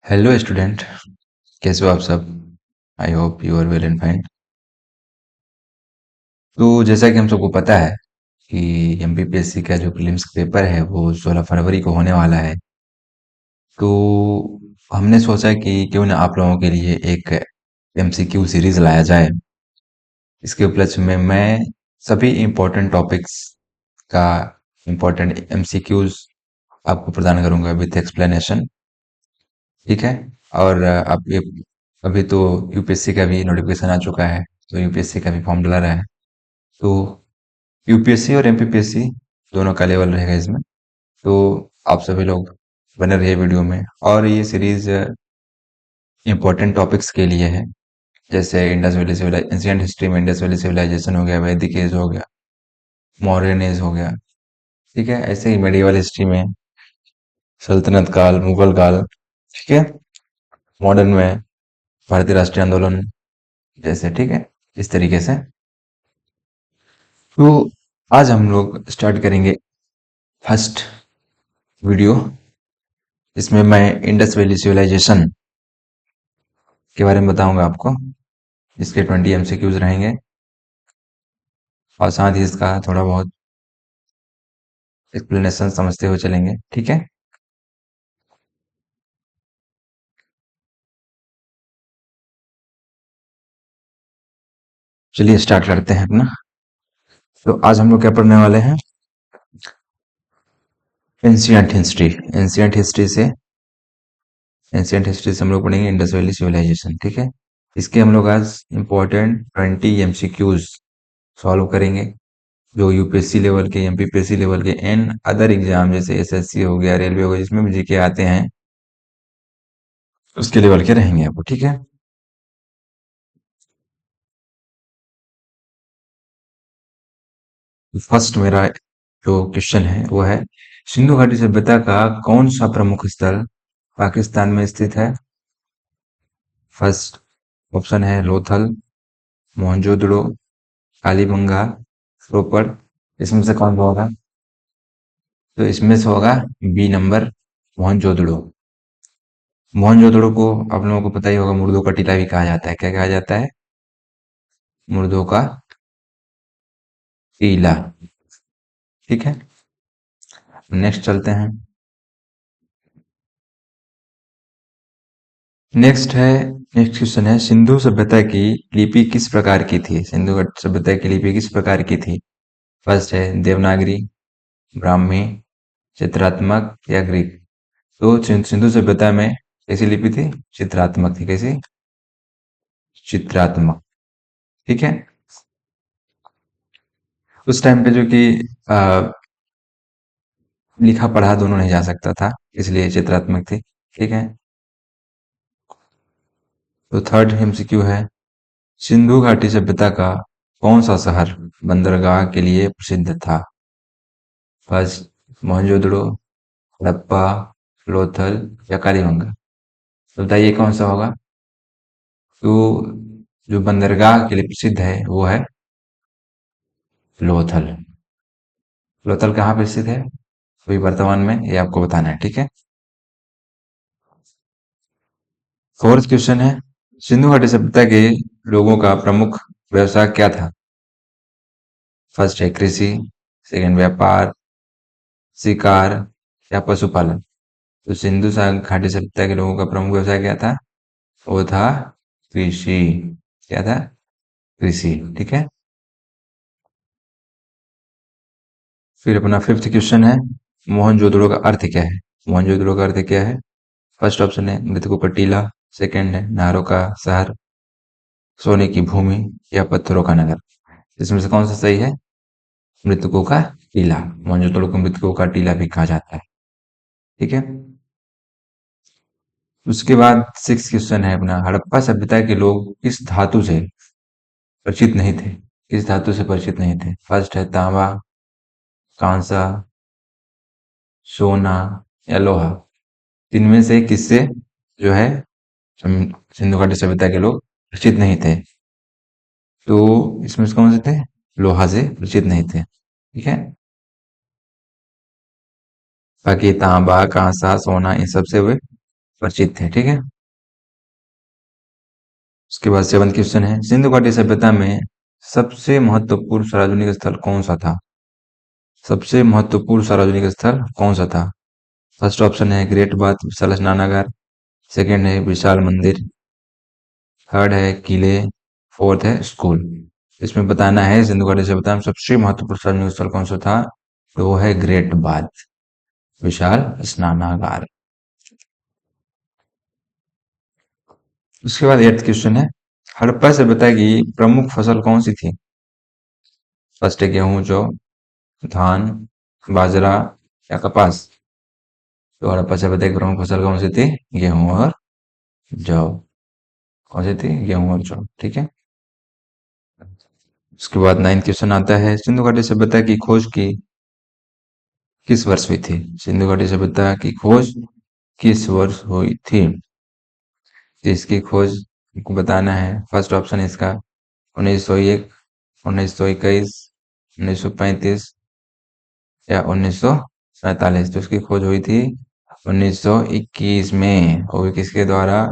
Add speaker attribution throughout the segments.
Speaker 1: Hello student. कैसे हो आप सब? I hope you are well and fine. तो जैसा कि हम सबको पता है कि एमपीपीएससी का जो प्रीलिम्स पेपर है वो 16 फरवरी को होने वाला है। तो हमने सोचा कि क्यों ना आप लोगों के लिए एक एमसीक्यू सीरीज लाया जाए। इसके उपलक्ष्य में मैं सभी इम्पोर्टेंट टॉपिक्स का इम्पोर्टेंट एमसीक्यूज आपको प्रदान करूंगा विथ एक्सप्लेनेशन। ठीक है। और अब ये अभी तो यूपीएससी का भी नोटिफिकेशन आ चुका है, तो यूपीएससी का भी फॉर्म डला रहा है। तो यूपीएससी और एमपीपीएससी दोनों का लेवल रहेगा इसमें। तो आप सभी लोग बने रहिए वीडियो में। और ये सीरीज इंपॉर्टेंट टॉपिक्स के लिए है, जैसे Indus valley civilization, ancient history में इंडस वैली सिविलाइजेशन हो गया, वैदिक एज हो गया, मॉडर्न एज हो गया। ठीक है। ऐसे ही मेडिवल हिस्ट्री में सल्तनत काल, मुगल काल। ठीक है। मॉडर्न में भारतीय राष्ट्रीय आंदोलन जैसे। ठीक है। इस तरीके से तो आज हम लोग स्टार्ट करेंगे फर्स्ट वीडियो। इसमें मैं इंडस वैली सिविलाइजेशन के बारे में बताऊंगा आपको। इसके 20 एमसीक्यूज रहेंगे और साथ ही इसका थोड़ा बहुत एक्सप्लेनेशन समझते हुए चलेंगे। ठीक है। चलिए स्टार्ट करते हैं अपना। तो आज हम लोग क्या पढ़ने वाले हैं? Ancient history. एंशियंट हिस्ट्री से एंशियंट हिस्ट्री से हम लोग पढ़ेंगे इंडस वैली सिविलाइजेशन। ठीक है। इसके हम लोग आज इंपॉर्टेंट 20 एमसीक्यूज सॉल्व करेंगे, जो यूपीएससी लेवल के, एमपीपीएससी लेवल के एंड अदर एग्जाम जैसे एसएससी हो गया, रेलवे हो गया, जिसमें भी जीके आते हैं उसके लेवल के रहेंगे आपको। ठीक है। फर्स्ट मेरा जो क्वेश्चन है वो है, सिंधु घाटी सभ्यता का कौन सा प्रमुख स्थल पाकिस्तान में स्थित है? फर्स्ट ऑप्शन है लोथल, मोहनजोदड़ो, कालीबंगा, रोपड़। इसमें से कौन सा होगा? तो इसमें से होगा बी नंबर, मोहनजोदड़ो। मोहनजोदड़ो को आप लोगों को पता ही होगा, मुर्दों का टीला भी कहा जाता है। क्या कहा जाता है? मुर्दों का टीला। ठीक है। नेक्स्ट चलते हैं। नेक्स्ट क्वेश्चन है, सिंधु सभ्यता की लिपि किस प्रकार की थी? सिंधु सभ्यता की लिपि किस प्रकार की थी? फर्स्ट है देवनागरी, ब्राह्मी, चित्रात्मक या ग्रीक। तो सिंधु सभ्यता में कैसी लिपि थी? चित्रात्मक थी। कैसी? चित्रात्मक। ठीक है। उस टाइम पे जो कि अ, लिखा पढ़ा दोनों नहीं जा सकता था, इसलिए चित्रात्मक थी। ठीक है। तो थर्ड एमसीक्यू है, सिंधु घाटी सभ्यता का कौन सा शहर बंदरगाह के लिए प्रसिद्ध था? फर्स्ट मोहनजोदड़ो, हड़प्पा, लोथल या कालीबंगा। तो बताइए कौन सा होगा? तो जो बंदरगाह के लिए प्रसिद्ध है वो है लोथल। लोथल कहाँ पे स्थित है अभी वर्तमान में, ये आपको बताना है। ठीक है। फोर्थ क्वेश्चन है, सिंधु घाटी सभ्यता के लोगों का प्रमुख व्यवसाय क्या था? फर्स्ट है कृषि, सेकंड व्यापार, शिकार या पशुपालन। तो घाटी सभ्यता के लोगों का प्रमुख व्यवसाय क्या था? वो था कृषि। क्या था? कृषि। ठीक है। फिर अपना फिफ्थ क्वेश्चन है, मोहनजोदड़ो का अर्थ क्या है? मोहनजोदड़ो का अर्थ क्या है? फर्स्ट ऑप्शन है मृतकों का टीला, सेकंड है नारों का शहर, सोने की भूमि या पत्थरों का नगर। इसमें से कौन सा सही है? मृतकों का टीला। मोहनजोदड़ो को मृतकों का टीला भी कहा जाता है। ठीक है। उसके बाद सिक्स क्वेश्चन है अपना, हड़प्पा सभ्यता के लोग किस धातु से परिचित नहीं थे? किस धातु से परिचित नहीं थे? फर्स्ट है तांबा, कांसा, सोना या लोहा। इनमें से किससे जो है सिंधु घाटी सभ्यता के लोग परिचित नहीं थे? तो इसमें से कौन से थे? लोहा से परिचित नहीं थे। ठीक है। बाकी तांबा, कांसा, सोना इन सब से वे परिचित थे। ठीक है। उसके बाद सेवंथ क्वेश्चन है, सिंधु घाटी सभ्यता में सबसे महत्वपूर्ण सार्वजनिक स्थल कौन सा था? सबसे महत्वपूर्ण सार्वजनिक स्थल कौन सा था? फर्स्ट ऑप्शन है ग्रेट बाथ विशाल स्नानागार, सेकंड है विशाल मंदिर, थर्ड है किले, फोर्थ है स्कूल। इसमें बताना है सिंधु घाटी सभ्यता में सबसे महत्वपूर्ण सार्वजनिक स्थल कौन सा था, तो वो है ग्रेट बाथ विशाल स्नानागार। उसके बाद एट्थ क्वेश्चन है, हड़प्पा सभ्यता की प्रमुख फसल कौन सी थी? फर्स्ट है गेहूं, जौ, धान, बाजरा या कपास। तो हड़प्पा सभ्यता की प्रमुख फसल कौन सी थी? गेहूं और जौ। कौन सी थी? गेहूं और जौ। ठीक है। उसके बाद नाइन्थ क्वेश्चन आता है, सिंधु घाटी सभ्यता की खोज की किस वर्ष हुई थी? सिंधु घाटी सभ्यता की खोज किस वर्ष हुई थी? तो इसकी खोज को बताना है। फर्स्ट ऑप्शन है इसका 1901, 1921, 1935 या 1947। तो इसकी खोज हुई थी 1921 में। और वो किसके द्वारा?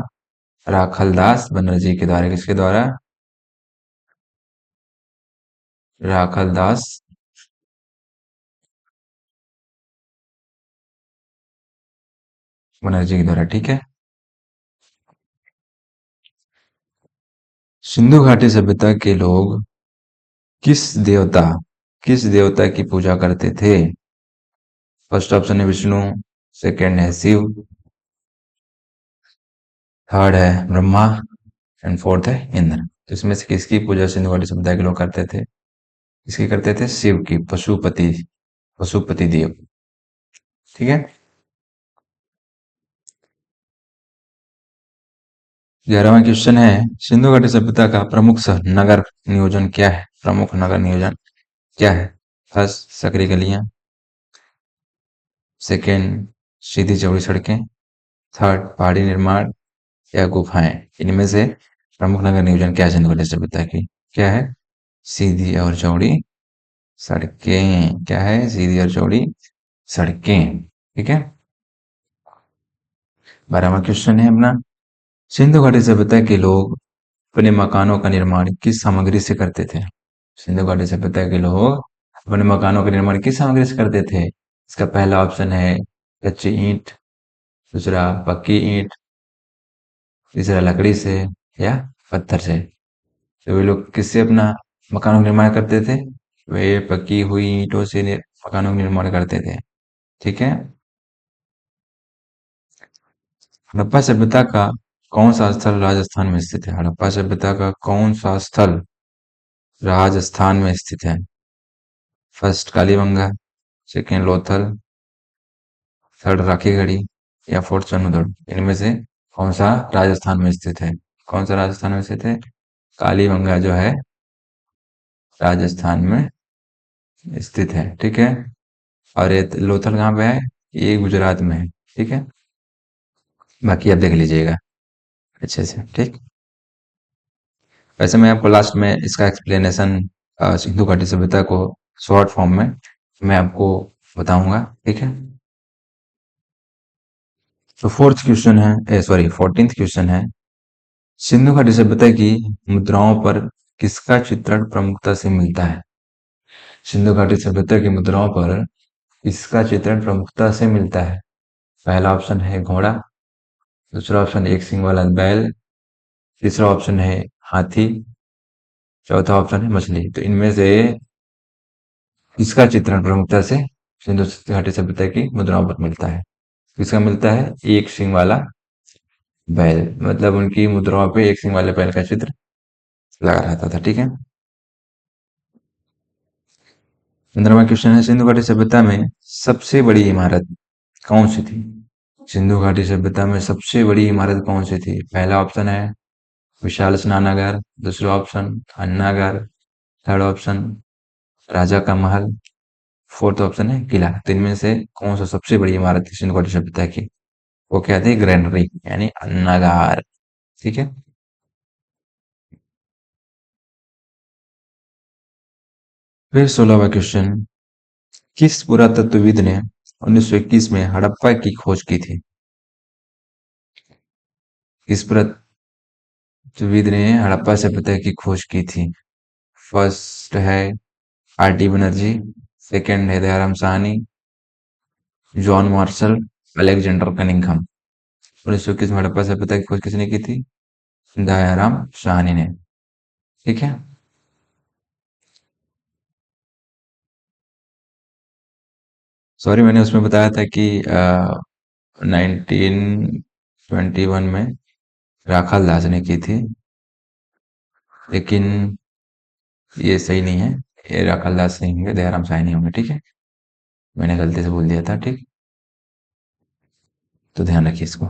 Speaker 1: राखलदास बनर्जी के द्वारा। किसके द्वारा? राखलदास बनर्जी के द्वारा। ठीक है। सिंधु घाटी सभ्यता के लोग किस देवता किस देवता की पूजा करते थे? फर्स्ट ऑप्शन है विष्णु, सेकंड है शिव, थर्ड है ब्रह्मा एंड फोर्थ है इंद्र। तो इसमें से किसकी पूजा सिंधु घाटी समुदाय के लोग करते थे? किसकी करते थे? शिव की, पशुपति, पशुपति देव। ठीक है। 11वां क्वेश्चन है, सिंधु घाटी सभ्यता का प्रमुख नगर नियोजन क्या है? प्रमुख नगर नियोजन क्या है? फर्स्ट सकरी गलियां, सेकंड सीधी चौड़ी सड़कें, थर्ड पहाड़ी निर्माण या गुफाएं। इनमें से प्रमुख नगर नियोजन क्या है सिंधु घाटी सभ्यता की? क्या है? सीधी और चौड़ी सड़कें। क्या है? सीधी और चौड़ी सड़कें। ठीक है। 12वां क्वेश्चन है अपना, सिंधु घाटी सभ्यता के लोग अपने मकानों का निर्माण किस सामग्री से करते थे? सिंधु घाटी सभ्यता के लोग अपने मकानों का निर्माण किस सामग्री से करते थे? इसका पहला ऑप्शन है कच्ची ईंट, दूसरा पक्की ईंट, तीसरा लकड़ी से या पत्थर से। तो वे लोग किससे अपना मकानों का निर्माण करते थे? वे पकी हुई ईंटों से मकानों का निर्माण करते थे। ठीक है। हड़प्पा सभ्यता का कौन सा स्थल राजस्थान में स्थित है? हड़प्पा सभ्यता का कौन सा स्थल राजस्थान में स्थित है? First Kalibanga, second Lothal, third Rakhigarhi या फोर्थ चंद्रगढ़। इनमें से कौन सा राजस्थान में स्थित है? कौन सा राजस्थान में स्थित है? कालीबंगा जो है राजस्थान में स्थित है। ठीक है। और ये लोथल कहाँ पे है? ये गुजरात में है। ठीक है। बाकी आप देख लीजिएगा अच्छे से। ठीक। वैसे मैं आपको लास्ट में इसका एक्सप्लेनेशन सिंधु घाटी सभ्यता को शॉर्ट फॉर्म में मैं आपको बताऊंगा। ठीक है। तो फोर्थ क्वेश्चन है, सॉरी 14th क्वेश्चन है, सिंधु घाटी सभ्यता की मुद्राओं पर किसका चित्रण प्रमुखता से मिलता है? सिंधु घाटी सभ्यता की मुद्राओं पर किसका चित्रण प्रमुखता से मिलता है? पहला ऑप्शन है घोड़ा, दूसरा ऑप्शन एक सिंग वाला बैल, तीसरा ऑप्शन है हाथी, चौथा ऑप्शन है मछली। तो इनमें से किसका चित्रण प्रमुखता से सिंधु घाटी सभ्यता की मुद्राओं पर मिलता है? किसका मिलता है? एक सिंग वाला बैल। मतलब उनकी मुद्राओं पे एक सिंग वाले बैल का चित्र लगा रहता था। ठीक है। 15वां क्वेश्चन है, सिंधु घाटी सभ्यता में सबसे बड़ी इमारत कौन सी थी? सिंधु घाटी सभ्यता में सबसे बड़ी इमारत कौन सी थी? पहला ऑप्शन है विशाल स्नानागार, दूसरा ऑप्शन अन्नागार, थर्ड ऑप्शन राजा का महल, फोर्थ ऑप्शन है किला। तो इनमें से कौन सा सबसे बड़ी इमारत थी सिंधु घाटी सभ्यता की? वो क्या थी? ग्रैंडरी यानी अन्नागार। ठीक है। फिर 16वां क्वेश्चन, किस पुरातत्वविद ने 1921 में हड़प्पा की खोज की थी? किस पृथ्वीद ने हड़प्पा सभ्यता की खोज की थी? फर्स्ट है आर टी बनर्जी, सेकंड है Dayaram Sahni, John Marshall, Alexander Cunningham. 1921 में हड़प्पा सभ्यता की खोज किसने की थी? दयाराम साहनी ने। ठीक है। सॉरी, मैंने उसमें बताया था कि 1921 में राखाल दास ने की थी, लेकिन ये सही नहीं है। ये राखाल दास नहीं होंगे, दयाराम साहनी होंगे। ठीक है, मैंने गलती से बोल दिया था। ठीक, तो ध्यान रखिए इसको।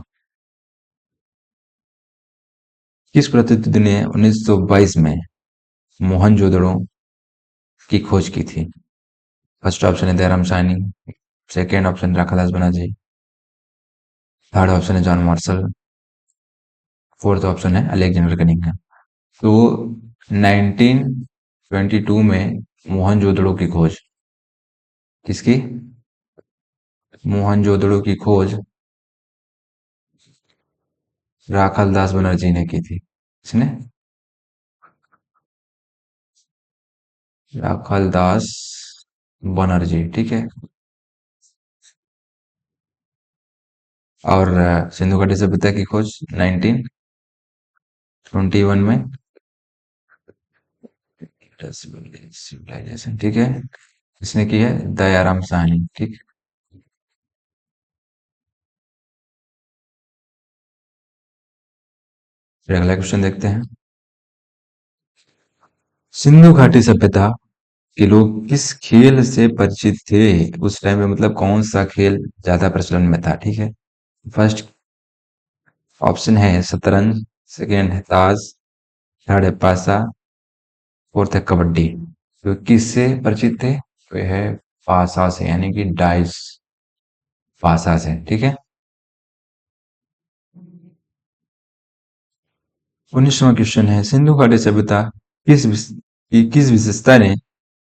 Speaker 1: किस प्रतिनिधि ने 1922 में मोहनजोदड़ो की खोज की थी? फर्स्ट ऑप्शन है Dayaram Sahni, second option Rakhaldas Banerji, third option है जॉन मार्शल, फोर्थ ऑप्शन है अलेक्जेंडर कनिंघम। तो 1922 में मोहनजोदड़ो की खोज किसकी? मोहनजोदड़ो की खोज राखाल दास बनर्जी ने की थी। इसने राखाल दास बनर्जी। ठीक है। और सिंधु घाटी सभ्यता की खोज 1921 में सिविलाइजेशन। ठीक है, इसने की है दयाराम साहनी। ठीक। फिर अगला क्वेश्चन देखते हैं। सिंधु घाटी सभ्यता के लोग किस खेल से परिचित थे उस टाइम में? मतलब कौन सा खेल ज्यादा प्रचलन में था? ठीक है। फर्स्ट ऑप्शन है शतरंज, सेकेंड है ताश, थर्ड है पासा, फोर्थ है कबड्डी। तो किससे परिचित थे? तो यह है पासा से, यानी कि डाइस पासा से। ठीक है। 19वां क्वेश्चन है, सिंधु घाटी सभ्यता की किस विशेषता ने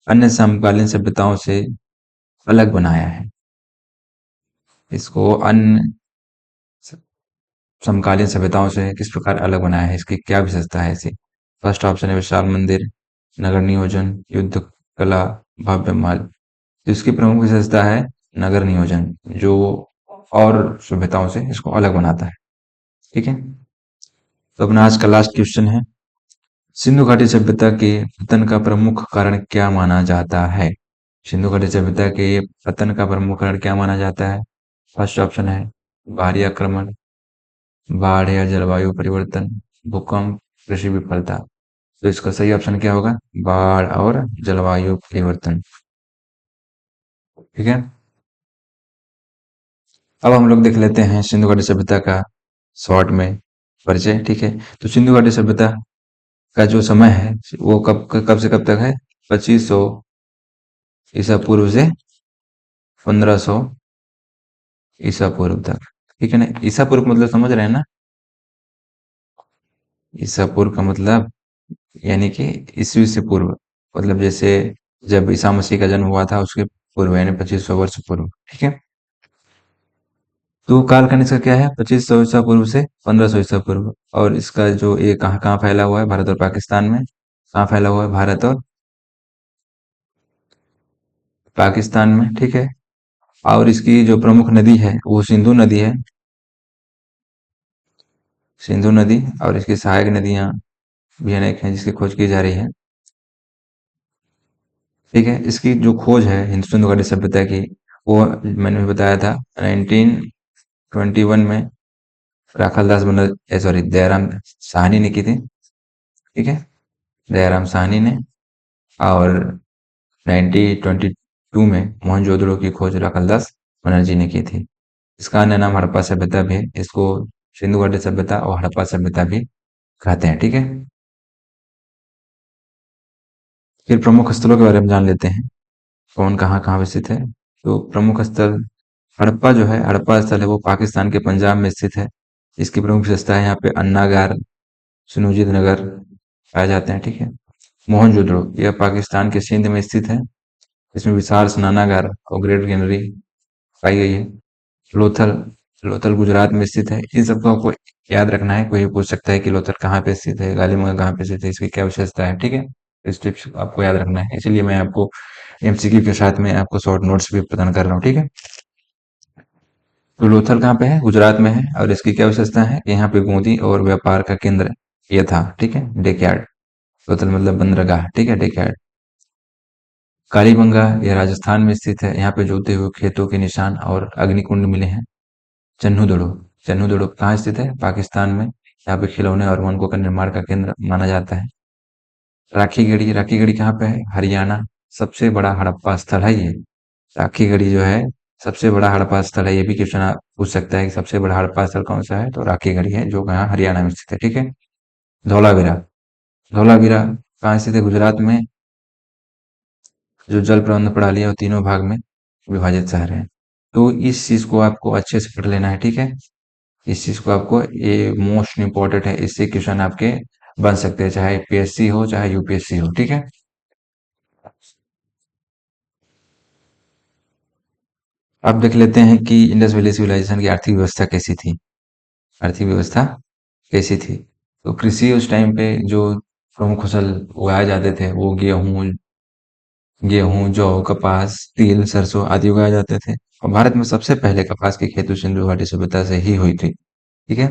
Speaker 1: अन्य समकालीन सभ्यताओं से अलग बनाया है? इसको अन्य समकालीन सभ्यताओं से किस प्रकार अलग बनाया है? इसकी क्या विशेषता है ऐसी? फर्स्ट ऑप्शन है विशाल मंदिर, नगर नियोजन, युद्ध कला, भव्य महल। तो इसकी प्रमुख विशेषता है नगर नियोजन, जो और सभ्यताओं से इसको अलग बनाता है। ठीक है। तो अपना आज का लास्ट क्वेश्चन है, सिंधु घाटी सभ्यता के पतन का प्रमुख कारण क्या माना जाता है? सिंधु घाटी सभ्यता के पतन का प्रमुख कारण क्या माना जाता है? फर्स्ट ऑप्शन है बाहरी आक्रमण, बाढ़ या जलवायु परिवर्तन, भूकंप, कृषि विफलता। तो इसका सही ऑप्शन क्या होगा? बाढ़ और जलवायु परिवर्तन। ठीक है। अब हम लोग देख लेते हैं सिंधु घाटी सभ्यता का शॉर्ट में परिचय। ठीक है। तो सिंधु घाटी सभ्यता का जो समय है वो कब कब से कब तक है? 2500 ईसा पूर्व से 1500 ईसा पूर्व तक। ठीक है ना? ईसा पूर्व मतलब समझ रहे हैं ना? ईसा पूर्व का मतलब यानी कि ईस्वी से पूर्व, मतलब जैसे जब ईसा मसीह का जन्म हुआ था उसके पूर्व, यानी 2500 वर्ष पूर्व। ठीक है। तो कालखंड इसका क्या है? 2500 ईसा पूर्व से 1500 ईसा पूर्व। और इसका जो ये कहाँ कहाँ फैला हुआ है? भारत और पाकिस्तान में। कहाँ फैला हुआ है? भारत और पाकिस्तान में। ठीक है। और इसकी जो प्रमुख नदी है वो सिंधु नदी है। सिंधु नदी, और इसकी सहायक नदियां भी अनेक हैं जिसकी खोज की जा रही है। ठीक है। इसकी जो खोज है हिंदू सिंधु घाटी सभ्यता की, वो मैंने भी बताया था 1921 में राखाल दास बनर सॉरी दयाराम साहनी ने की थी। ठीक है, दयाराम साहनी ने। और 1922 में मोहनजोदड़ो की खोज राखाल दास बनर्जी ने की थी। इसका अन्य नाम हड़प्पा सभ्यता भी है। इसको सिंधु घाटी सभ्यता और हड़प्पा सभ्यता भी कहते हैं। ठीक है। फिर प्रमुख स्थलों के बारे में जान लेते हैं, कौन कहाँ कहाँ विकसित है। तो प्रमुख स्थल हड़प्पा जो है, हड़प्पा स्थल है वो पाकिस्तान के पंजाब में स्थित है। इसकी प्रमुख विशेषता है यहाँ पे अन्नागार, सुनियोजित नगर पाए जाते हैं। ठीक है। मोहनजोदड़ो यह पाकिस्तान के सिंध में स्थित है। इसमें विशाल स्नानागार और ग्रेट ग्रेनरी पाई गई है। लोथल लोथल गुजरात में स्थित है। इन सबको आपको याद रखना है। कोई पूछ सकता है कि लोथल कहाँ पे स्थित है, गालीबंगा कहाँ पे स्थित है, इसकी क्या विशेषता है, ठीक है। इस टिप्स को आपको याद रखना है, इसीलिए मैं आपको एमसीक्यू के साथ में आपको शॉर्ट नोट्स भी प्रदान कर रहा हूँ, ठीक है। तो लोथल कहाँ पे है? गुजरात में है। और इसकी क्या विशेषता है? यहाँ पे गोदी और व्यापार का केंद्र ये था, ठीक है, डेकयार्ड। लोथल मतलब बंदरगाह, ठीक है, डेकयार्ड। कालीबंगा ये राजस्थान में स्थित है। यहाँ पे जोते हुए खेतों के निशान और अग्निकुंड मिले हैं। चन्हू चन्हूदड़ो कहाँ स्थित है? पाकिस्तान में। यहाँ पे खिलौने और मनकों का निर्माण का केंद्र माना जाता है। राखी गढ़ी कहाँ पे है? हरियाणा। सबसे बड़ा हड़प्पा स्थल है ये। राखी गढ़ी जो है सबसे बड़ा हड़प्पा स्थल है। ये भी क्वेश्चन आप पूछ सकता है कि सबसे बड़ा हड़प्पा स्थल कौन सा है, तो राखी गढ़ी है, जो यहाँ हरियाणा में स्थित है, ठीक है। धौलावीरा धौलावीरा कहाँ स्थित है? गुजरात में। जो जल प्रबंधन प्रणाली है वो तीनों भाग में विभाजित शहर है। तो इस चीज को आपको अच्छे से पढ़ लेना है, ठीक है। इस चीज को आपको, ये मोस्ट इंपॉर्टेंट है, इससे क्वेश्चन आपके बन सकते हैं, चाहे पीएससी हो चाहे यूपीएससी हो, ठीक है। अब देख लेते हैं कि इंडस वैली सिविलाइजेशन की आर्थिक व्यवस्था कैसी थी। आर्थिक व्यवस्था कैसी थी? तो कृषि उस टाइम पे जो प्रमुख फसल उगाए जाते थे वो गेहूं, जौ, कपास, तिल, सरसों आदि उगाए जाते थे। और भारत में सबसे पहले कपास की खेती सिंधु घाटी सभ्यता से ही हुई थी, ठीक है।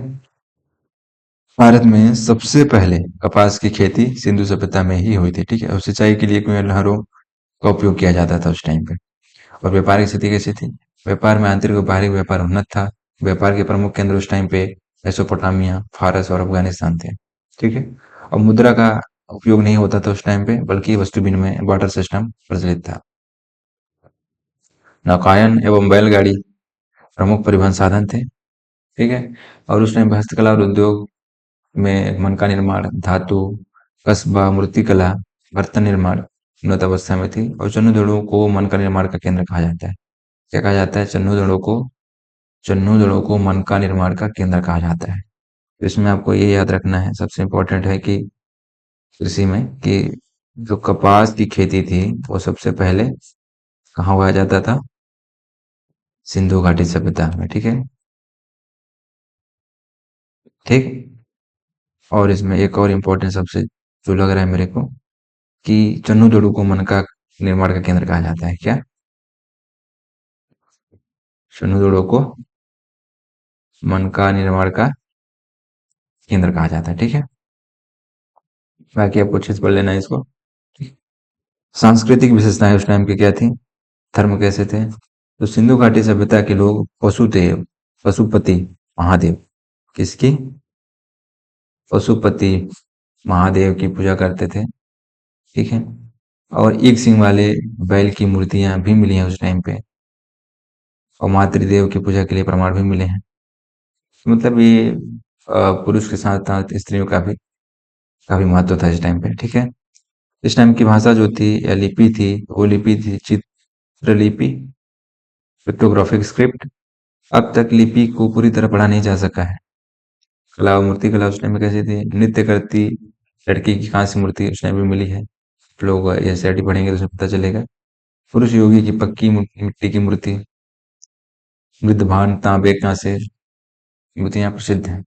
Speaker 1: भारत में सबसे पहले कपास की खेती सिंधु सभ्यता में ही हुई थी, ठीक है। और सिंचाई के लिए कुएं नहरों का उपयोग किया जाता था उस टाइम पे। और व्यापारिक स्थिति कैसी थी? व्यापार में आंतरिक और बाहरी व्यापार उन्नत था। व्यापार के प्रमुख केंद्र उस टाइम पे मेसोपोटामिया, फारस और अफगानिस्तान थे, ठीक है। और मुद्रा का उपयोग नहीं होता था उस टाइम पे, बल्कि वस्तु विनिमय बार्टर सिस्टम प्रचलित था। नौकायन एवं बैलगाड़ी प्रमुख परिवहन साधन थे, ठीक है। और उस टाइम पे हस्तकला और उद्योग में मन का निर्माण, धातु, कस्बा, मूर्तिकला, बर्तन निर्माण उन्नत अवस्था में थी। और चन्नू को मन का निर्माण का केंद्र कहा जाता है। क्या कहा जाता है? चन्नू दड़ों को मन का निर्माण का केंद्र कहा जाता है। तो इसमें आपको ये याद रखना है, सबसे इम्पोर्टेंट है कि कृषि में, कि जो कपास की खेती थी वो सबसे पहले कहाँ उगाया जाता था? सिंधु घाटी सभ्यता में, ठीक है। ठीक। और इसमें एक और इम्पोर्टेंट सबसे जो लग रहा है मेरे को, कि चन्नू दड़ू को मन का निर्माण का केंद्र कहा जाता है। क्या? चन्नू दड़ू को मन का निर्माण का केंद्र कहा जाता है, ठीक है। बाकी आपको अच्छे से पढ़ लेना है इसको। सांस्कृतिक विशेषताएं उस टाइम की क्या थी? धर्म कैसे थे? तो सिंधु घाटी सभ्यता के लोग पशुपति महादेव, किसकी? पशुपति महादेव की पूजा करते थे, ठीक है। और एक सिंह वाले बैल की मूर्तियां भी मिली हैं उस टाइम पे। और मातृदेव की पूजा के लिए प्रमाण भी मिले हैं। मतलब ये पुरुष के साथ साथ स्त्रियों का भी काफी महत्व था इस टाइम पे, ठीक है। इस टाइम की भाषा जो थी या लिपि थी, वो लिपि थी चित्रलिपि, पिक्टोग्राफिक स्क्रिप्ट। अब तक लिपि को पूरी तरह पढ़ा नहीं जा सका है। कला और मूर्ति कला उस टाइम में कैसी थी? नृत्य करती लड़की की कांस्य मूर्ति उस टाइम पे मिली है। आप लोग एनसीईआरटी पढ़ेंगे तो उसमें पता चलेगा। पुरुष योगी की पक्की मिट्टी की मूर्ति, मृदभान तांबे कांसे मूर्तियां प्रसिद्ध हैं।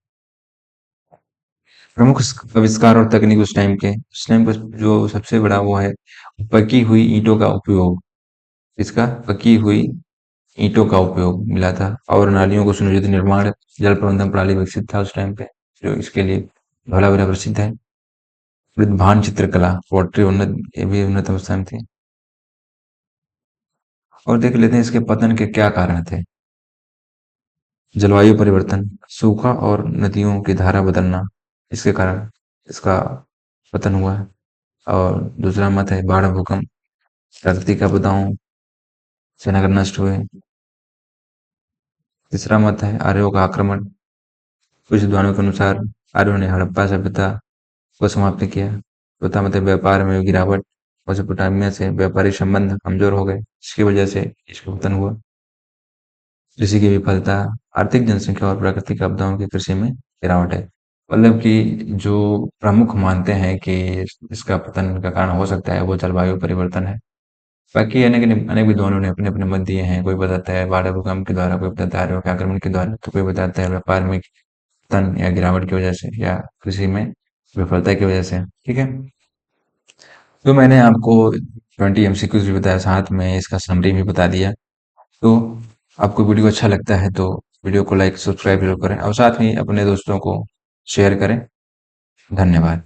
Speaker 1: प्रमुख आविष्कार और तकनीक उस टाइम का जो सबसे बड़ा वो है, पकी हुई ईंटों का उपयोग। इसका पकी हुई ईंटों का उपयोग मिला था। और नालियों को सुनियोजित निर्माण, जल प्रबंधन प्रणाली विकसित था उस टाइम पे, जो इसके लिए धौलावीरा प्रसिद्ध है। मृदभान चित्रकला, पोट्री उन्नत, ये भी उन्नत अवस्था में थी। और देख लेते हैं इसके पतन के क्या कारण थे। जलवायु परिवर्तन, सूखा और नदियों की धारा बदलना, इसके कारण इसका पतन हुआ है। और दूसरा मत है बाढ़, भूकंप, प्राकृतिक आपदाओं से नगर नष्ट हुए। तीसरा मत है आर्यों का आक्रमण। कुछ विद्वानों के अनुसार आर्यों ने हड़प्पा सभ्यता को समाप्त किया। चौथा मत है व्यापार में गिरावट। मेसोपोटामिया से व्यापारिक संबंध कमजोर हो गए, जिसकी वजह से इसका पतन हुआ। कृषि की विफलता, आर्थिक, जनसंख्या और प्राकृतिक आपदाओं की कृषि में गिरावट है। मतलब कि जो प्रमुख मानते हैं कि इसका पतन का कारण हो सकता है वो जलवायु परिवर्तन है। बाकी अनेक अनेक विद्वानों ने अपने अपने मत दिए हैं। कोई बताता है बाढ़ भूकंप के द्वारा, कोई बताता है आर्यों के आक्रमण के द्वारा, तो कोई बताता है व्यापार में पतन या गिरावट की वजह से, या कृषि में विफलता की वजह से। ठीक है, तो मैंने आपको 20 MCQs भी बताया, साथ में इसका समरी भी बता दिया। तो आपको वीडियो अच्छा लगता है तो वीडियो को लाइक सब्सक्राइब जरूर करें, और साथ ही अपने दोस्तों को शेयर करें। धन्यवाद।